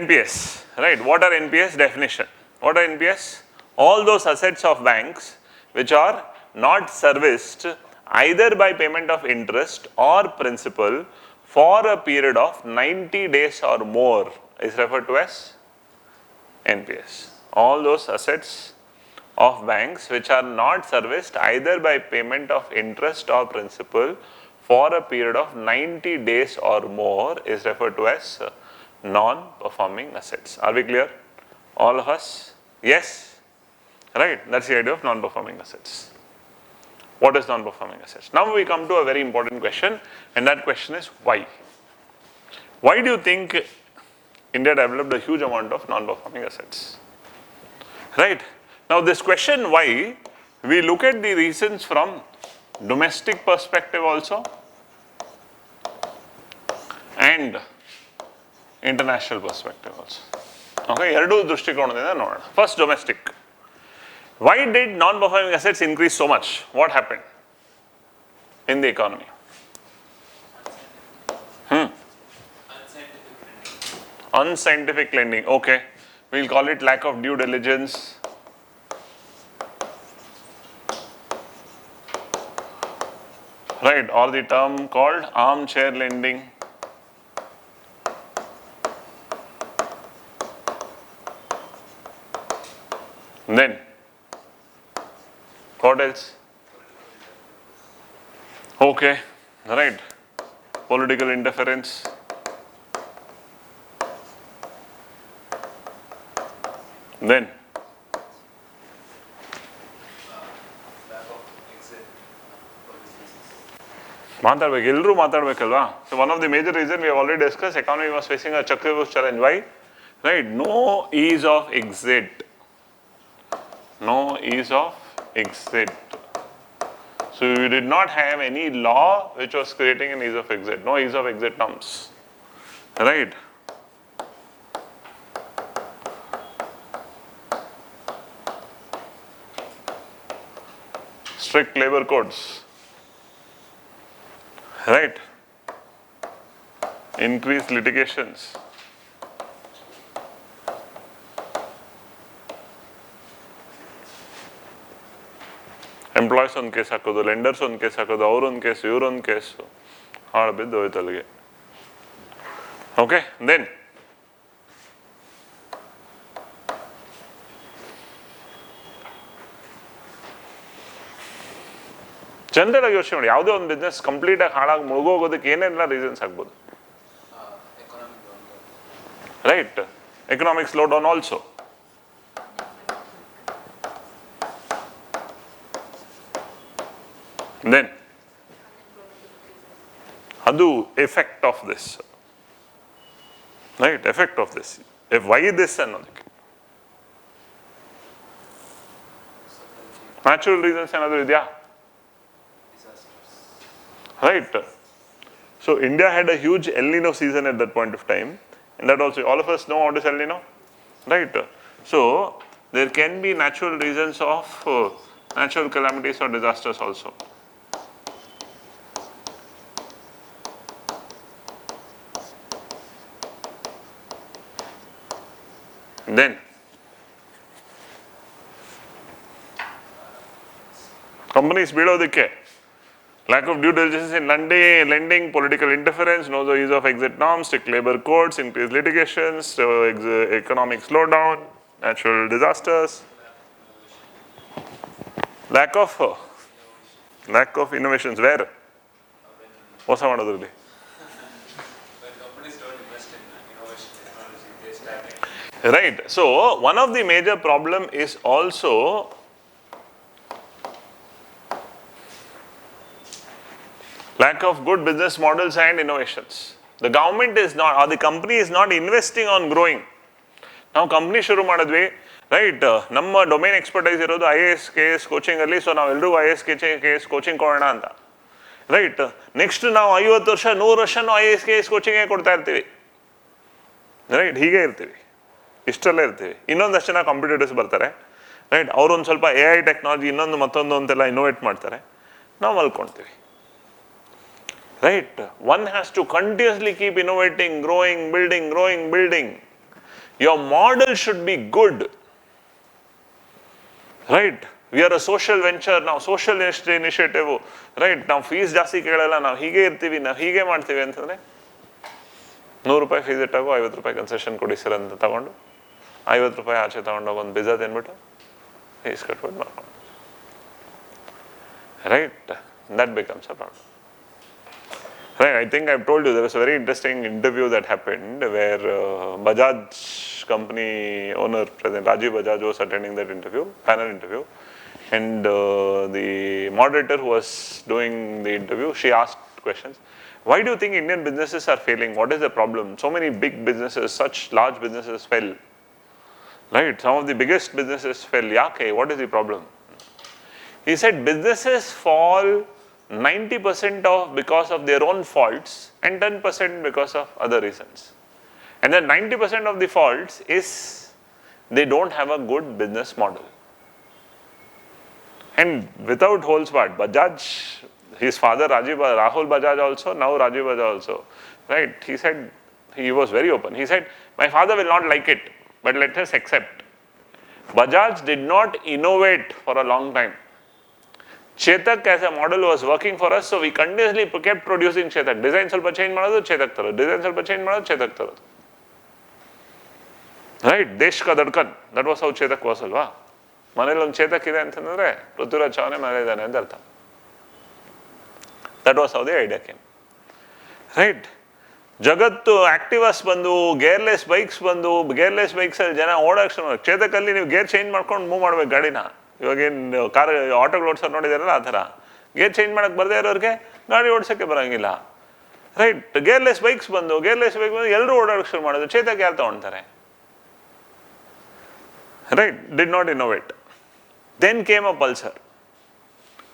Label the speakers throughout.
Speaker 1: NPAs, right? What are NPAs? Definition. What are NPAs? All those assets of banks which are not serviced either by payment of interest or principal for a period of 90 days or more is referred to as NPAs. All those assets of banks which are not serviced either by payment of interest or principal for a period of 90 days or more is referred to as non-performing assets. Are we clear? All of us? Yes? Right? That's the idea of non-performing assets. What is non-performing assets? Now we come to a very important question, and that question is why? Why do you think India developed a huge amount of non-performing assets? Right? Now this question why, we look at the reasons from domestic perspective also and international perspective also. Okay, ಎರಡು ದೃಷ್ಟಿಕೋನದಿಂದ ನೋಡೋಣ. First, domestic. Why did non-performing assets increase so much? What happened in the economy? Unscientific lending. Okay, we'll call it lack of due diligence. Right, or the term called armchair lending. Then, what else? Okay, right, political interference. Then, ಮಾತಾಡ್ಬೇಕು ಎಲ್ಲರೂ ಮಾತಾಡ್ಬೇಕಲ್ವಾ. So one of the major reasons we have already discussed, economy was facing a Chakravarti challenge. Why? Right, no ease of exit. No ease of exit. So we did not have any law which was creating an ease of exit. No ease of exit terms. Right? Strict labor codes. Right? Increased litigations. Employees ಒಂದು case ಹಾಕೋದು, lenders ಒಂದು case ಹಾಕೋದು, ಅವರೊಂದು case ಇವರೊಂದು case, ಹಾಳು ಬಿದ್ದು ಹೋಯ್ತು ಅಲ್ಲಿಗೆ. Okay, then general ಆಗಿ ಯೋಚನೆ ಮಾಡಿ, ಯಾವುದೇ ಒಂದು ಬಿಸ್ನೆಸ್ ಕಂಪ್ಲೀಟಾಗಿ ಹಾಳಾಗಿ ಮುಳುಗೋಗೋದಕ್ಕೆ ಏನೆಲ್ಲ ರೀಸನ್ಸ್ ಆಗ್ಬೋದು? Right, economic slow down also. Then, adu effect of this, right? Effect of this. If why this annodike? Natural reasons another idya, right? So India had a huge El Nino season at that point of time, and that also all of us know what is El Nino, right? So there can be natural reasons of natural calamities or disasters also. Then, companies ಬಿಡೋದಕ್ಕೆ lack of due diligence in lending, political interference, no ease of exit norms, strict labor codes, increased litigations, economic slowdown, natural disasters, lack of innovations. Where? ಹೊಸ ಮಾಡೋದ್ರಲ್ಲಿ. Right. So one of the major problem is also lack of good business models and innovations. The government is not, or the company is not investing on growing. Now company ಶುರು ಮಾಡಿದ್ವಿ, right, ನಮ್ಮ domain expertise ಇರೋದು IAS KS coaching ಅಲ್ಲಿ, so ನಾವೆಲ್ಲರೂ IAS KS coaching ಕೊಡೋಣ ಅಂತ. Right, next ನಾವು 50 ವರ್ಷ 100 ವರ್ಷನೂ IAS KS ಕೋಚಿಂಗೇ ಕೊಡ್ತಾ ಇರ್ತೀವಿ. ರೈಟ್, ಹೀಗೆ ಇರ್ತೀವಿ, ಇಷ್ಟಲ್ಲೇ ಇರ್ತೀವಿ. ಇನ್ನೊಂದಷ್ಟು ಜನ ಕಾಂಪಿಟೇಟರ್ಸ್ ಬರ್ತಾರೆ, ರೈಟ್, ಅವರೊಂದು ಸ್ವಲ್ಪ AI ಟೆಕ್ನಾಲಜಿ ಇನ್ನೊಂದು ಮತ್ತೊಂದು ಅಂತೆಲ್ಲ ಇನೋವೇಟ್ ಮಾಡ್ತಾರೆ, ನಾವು ಮಲ್ಕೊಳ್ತೀವಿ. Right, one has to continuously keep innovating, growing, building. Your model should be good. Right? We are a social venture, now social initiative, right? Now fees ಜಾಸ್ತಿ ಕೇಳಲ್ಲ, ನಾವು ಹೀಗೆ ಇರ್ತೀವಿ, ನಾವು ಹೀಗೆ ಮಾಡ್ತೀವಿ ಅಂತಂದರೆ ₹100 ಫೀಸ್ ಇಟ್ಟಾಗೋ ₹50 ಕನ್ಸೆಷನ್ ಕೊಡಿ ಸರ್ ಅಂತ ತಗೊಂಡು ₹50 ಆಚೆ ತಗೊಂಡೋಗಿ ಒಂದು ಪಿಜ್ಜಾ ತಿನ್ಬಿಟ್ಟು ಫೀಸ್ ಕಟ್ಬಿಟ್ಟು ಮಾಡ್ಕೊಂಡು, right? That becomes a problem. Right, I think I've told you there was a very interesting interview that happened where Bajaj company owner, President Rajiv Bajaj, was attending that interview, panel interview, and the moderator who was doing the interview, she asked questions. Why do you think Indian businesses are failing? What is the problem? So many big businesses, such large businesses fell. Right, some of the biggest businesses fell. Yake, what is the problem? He said businesses fall 90% of because of their own faults and 10% because of other reasons. And then 90% of the faults is they don't have a good business model. And without holds barred, Bajaj, his father Rahul Bajaj also, now Rajiv Bajaj also, right? He said, he was very open. He said, my father will not like it, but let us accept. Bajaj did not innovate for a long time. Chetak as a model was working for us, so we continuously kept producing Chetak. Design ಸ್ವಲ್ಪ change ಮಾಡೋದು Chetak ತರೋದು, design ಸ್ವಲ್ಪ change ಮಾಡೋದು Chetak ತರೋದು. Right, ದೇಶ್ ಕಾ ದಡ್ಕನ್, that was how Chetak was ಅಲ್ವಾ? ಮನೇಲಿ ಒಂದು Chetak ಇದೆ ಅಂತಂದ್ರೆ ಪೃಥ್ವಿರಾಜ್ ಚೌಹಾಣ್ ಮನೆ ಇದ್ದಾನೆ ಅಂತ ಅರ್ಥ. That was how the idea came. Right, ಜಗತ್ತು ಆಕ್ಟಿವಾಸ್ ಬಂದು, ಗೇರ್ಲೆಸ್ ಬೈಕ್ಸ್ ಬಂದು, ಗೇರ್ಲೆಸ್ ಬೈಕ್ಸಲ್ಲಿ ಜನ ಓಡಾಕ್ ಶುರು ಮಾಡಿ. Chetakಲ್ಲಿ ನೀವು ಗೇರ್ ಚೇಂಜ್ ಮಾಡ್ಕೊಂಡು ಮೂವ್ ಮಾಡ್ಬೇಕು ಗಾಡಿನ. ಇವಾಗೇನು ಕಾರ್ ಆಟೋಗಳು ಓಡಿಸೋರು ನೋಡಿದಾರಲ್ಲ ಆ ಥರ, ಗೇರ್ ಚೇಂಜ್ ಮಾಡೋಕ್ಕೆ ಬರದೇ ಇರೋರಿಗೆ ಗಾಡಿ ಓಡಿಸೋಕ್ಕೆ ಬರೋಂಗಿಲ್ಲ. ರೈಟ್, ಗೇರ್ಲೆಸ್ ಬೈಕ್ಸ್ ಬಂದು ಎಲ್ಲರೂ ಓಡಾಡೋಕೆ ಶುರು ಮಾಡೋದು. Chetak ಯಾರು ತೊಗೊಳ್ತಾರೆ? Right, did not innovate. Then came a Pulsar.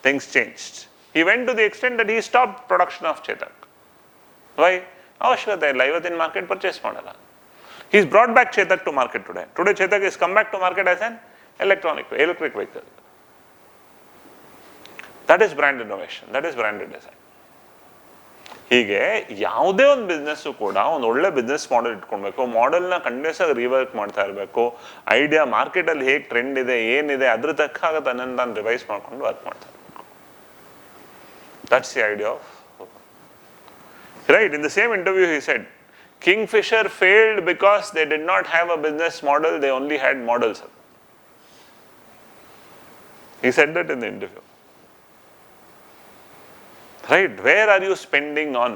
Speaker 1: Things changed. He went to the extent that he stop production of Chetak. Why? ಅವಶ್ಯಕತೆ ಇಲ್ಲ, ಇವತ್ತಿನ ಮಾರ್ಕೆಟ್ ಪರ್ಚೇಸ್ ಮಾಡಲ್ಲ. He's brought back Chetak to market today. Today Chetak is come back to market as an electric vehicle. That is brand innovation. That is branded design. ಹೀಗೆ ಯಾವುದೇ ಒಂದು business ಕೂಡ ಒಂದು ಒಳ್ಳೆ ಬಿಸ್ನೆಸ್ ಮಾಡೆಲ್ ಇಟ್ಕೊಳ್ಬೇಕು. ಮಾಡೆಲ್ನ continuous ಆಗಿ rework ಮಾಡ್ತಾ ಇರಬೇಕು. ಐಡಿಯಾ ಮಾರ್ಕೆಟಲ್ಲಿ ಹೇಗೆ ಟ್ರೆಂಡ್ ಇದೆ, ಏನಿದೆ, ಅದ್ರ ತಕ್ಕಾಗ ತನ್ನನ್ನು ನಾನು ರಿವೈಸ್ ಮಾಡ್ಕೊಂಡು ವರ್ಕ್ ಮಾಡ್ತಾ ಇರಬೇಕು. That's the idea of right. In the same interview he said, Kingfisher failed because they did not have a business model, they only had models. He said that in the interview. Right, where are you spending on?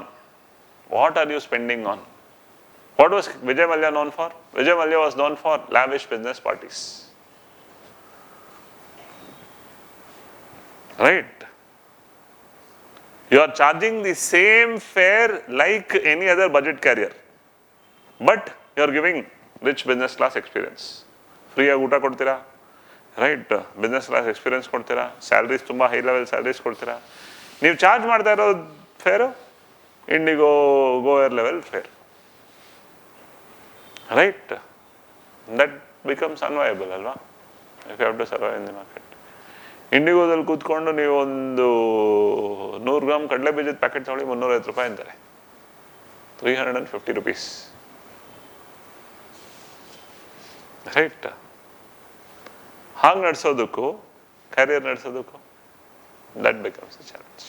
Speaker 1: What are you spending on? What was Vijay Mallya known for? Vijay Mallya was known for lavish business parties. Right. You are charging the same fare like any other budget carrier, but you are giving rich business class experience. Free ಆಗಿ ಊಟ ಕೊಡ್ತೀರಾ, right, business class experience ಕೊಡ್ತೀರಾ, salaries ತುಂಬ high level salaries ಕೊಡ್ತೀರಾ. ನೀವು charge ಮಾಡ್ತಾ ಇರೋ fare IndiGo, Go Air level fare. Right, that becomes ಅನ್ವಯಬಲ್ ಅಲ್ವಾ? If you have to survive in the market. ಇಂಡಿಗೋದಲ್ಲಿ ಕೂತ್ಕೊಂಡು ನೀವು ಒಂದು 100 ಗ್ರಾಮ್ ಕಡಲೆ ಬೀಜದ ಪ್ಯಾಕೆಟ್ ತಗೊಳ್ಳಿ ₹350 ಅಂತಾರೆ. ₹350. ರೈಟ್, ಹಾಂಗೆ ನಡೆಸೋದಕ್ಕೂ carrier ನಡೆಸೋದಕ್ಕೂ that becomes a challenge.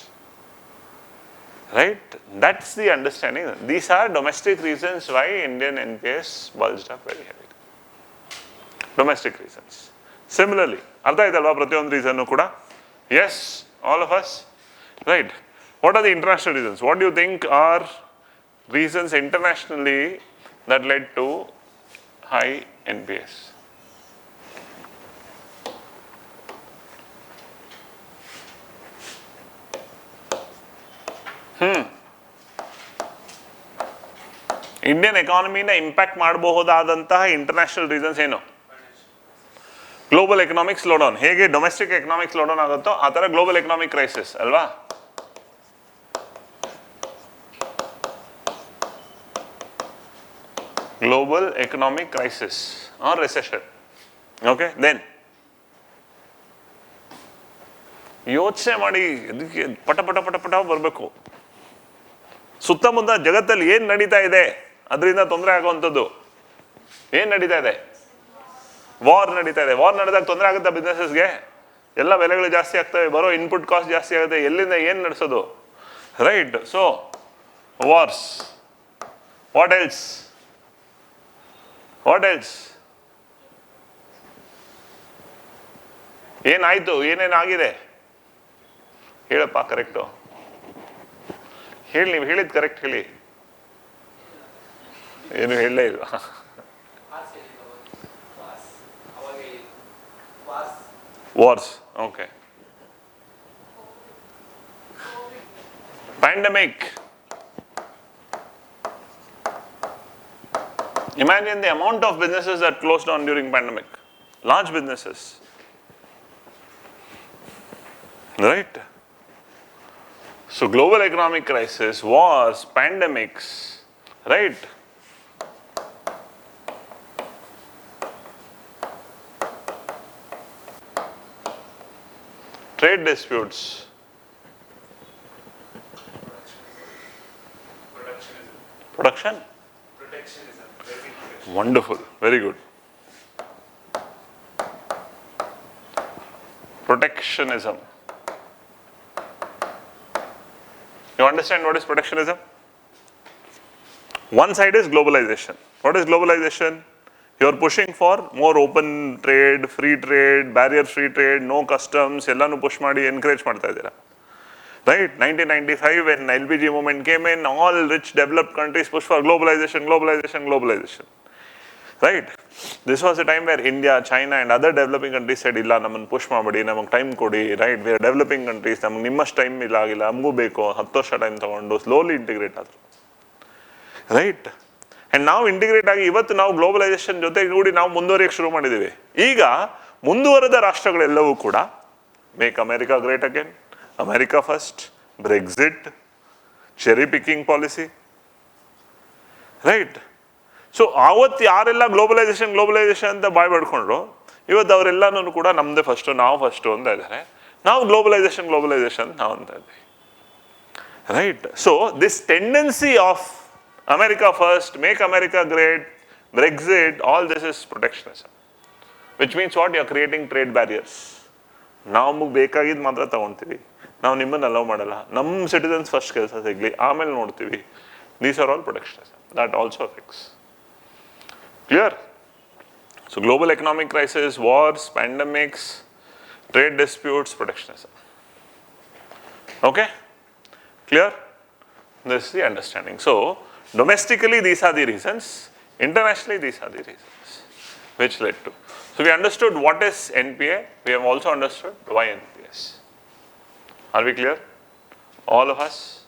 Speaker 1: Right, that's the understanding. These are domestic reasons why Indian NPAs bulged up very heavily. Domestic reasons. Similarly, ಅರ್ಥ ಆಯ್ತಲ್ವಾ ಪ್ರತಿಯೊಂದು ರೀಸನ್ನು ಕೂಡ? Yes, all of us. Right, what are the international reasons? What do you think are reasons internationally that led to high NPAs? Indian ಎಕಾನಮಿನ impact ಮಾಡಬಹುದಾದಂತಹ international reasons ಏನು? Global economic slowdown. ಹೇಗೆ domestic economic slowdown ಆಗುತ್ತೋ ಆ ಥರ global economic crisis ಅಲ್ವಾ? Global economic crisis or recession. Okay, then ಯೋಚನೆ ಮಾಡಿ, ಇದಕ್ಕೆ ಪಟ ಪಟ ಪಟ ಪಟ ಬರಬೇಕು. ಸುತ್ತಮುತ್ತ ಜಗತ್ತಲ್ಲಿ ಏನು ನಡೀತಾ ಇದೆ ಅದರಿಂದ ತೊಂದರೆ ಆಗುವಂಥದ್ದು. ಏನು ನಡೀತಾ ಇದೆ? ವಾರ್ ನಡೀತಾ ಇದೆ. ವಾರ್ ನಡೆದಾಗ ತೊಂದರೆ ಆಗುತ್ತಾ ಬಿಸ್ನೆಸಸ್ಗೆ? ಎಲ್ಲ ಬೆಲೆಗಳು ಜಾಸ್ತಿ ಆಗ್ತವೆ, ಬರೋ ಇನ್ಪುಟ್ ಕಾಸ್ಟ್ ಜಾಸ್ತಿ ಆಗುತ್ತೆ, ಎಲ್ಲಿಂದ ಏನು ನಡೆಸೋದು? Right. So wars, what else? What else? ಏನಾಯ್ತು? ಏನೇನಾಗಿದೆ ಹೇಳಪ್ಪ, ಕರೆಕ್ಟು ಹೇಳಿ. ನೀವು ಹೇಳಿದ್ದು ಕರೆಕ್ಟ್ ಹೇಳಿ. ಏನು ಹೇಳಲೇ ಇಲ್ವಾ? Wars, okay. Pandemic. Imagine the amount of businesses that closed down during pandemic. Large businesses. Right? So global economic crisis, wars, pandemics, right? Trade disputes. Production?
Speaker 2: Protectionism.
Speaker 1: Wonderful. Very good. Protectionism. You understand what is protectionism? One side is globalization. What is globalization? You are pushing for more open trade, free trade, barrier-free trade, no customs, ಎಲ್ಲಾನು push ಮಾಡಿ encourage ಮಾಡ್ತಾ ಇದ್ದೀರಾ. Right? 1995 when LPG movement came in, all rich developed countries pushed for globalization, globalization, globalization. Right? This was a time where India, China and other developing countries said, ಇಲ್ಲ ನಮ್ಮನ್ನು push ಮಾಡಬೇಡಿ, ನಮಗೆ time ಕೊಡಿ. Right? We are developing countries, ನಮಗೆ ನಿಮ್ಮಷ್ಟು time ಇಲ್ಲ ಆಗಿಲ್ಲ, ನಮಗೂ ಬೇಕು. 10 ವರ್ಷ ಟೈಮ್ ತಗೊಂಡು ಸ್ಲೋಲಿ ಇಂಟಿಗ್ರೇಟ್ ಆದರು. ರೈಟ್? ಆ್ಯಂಡ್ ನಾವು ಇಂಟಿಗ್ರೇಟ್ ಆಗಿ ಇವತ್ತು ನಾವು ಗ್ಲೋಬಲೈಸೇಷನ್ ಜೊತೆಗೂಡಿ ನಾವು ಮುಂದುವರಿಯಕ್ಕೆ ಶುರು ಮಾಡಿದ್ದೀವಿ. ಈಗ ಮುಂದುವರೆದ ರಾಷ್ಟ್ರಗಳೆಲ್ಲವೂ ಕೂಡ make America great again, America first, Brexit, cherry picking policy. Right? So ಆವತ್ತು ಯಾರೆಲ್ಲ ಗ್ಲೋಬಲೈಸೇಷನ್ ಅಂತ ಬಾಯ್ ಪಡ್ಕೊಂಡ್ರು, ಇವತ್ತು ಅವರೆಲ್ಲನೂ ಕೂಡ ನಮ್ಮದೇ ಫಸ್ಟು, ನಾವು ಫಸ್ಟು ಅಂತ ಇದ್ದಾರೆ. ನಾವು ಗ್ಲೋಬಲೈಸೇಷನ್ ನಾವು ಅಂತ ಇದ್ದೀವಿ. Right? So this tendency of America first, make America great, Brexit, all this is protectionism. Which means what? You are creating trade barriers. ನಾವು ನಮಗೆ ಬೇಕಾಗಿದ್ದು ಮಾತ್ರ ತಗೊಳ್ತೀವಿ, ನಾವು ನಿಮ್ಮನ್ನು ಅಲೌ ಮಾಡಲ್ಲ, ನಮ್ಮ ಸಿಟಿಸನ್ಸ್ ಫಸ್ಟ್ ಕೆಲಸ ಸಿಗಲಿ, ಆಮೇಲೆ ನೋಡ್ತೀವಿ. These are all protectionism. That also affects. Clear? So global economic crisis, wars, pandemics, trade disputes, protectionism. Okay? Clear? This is the understanding. So domestically, these are the reasons. Internationally, these are the reasons which led to. So we understood what is NPA. We have also understood why NPAs. Are we clear? All of us?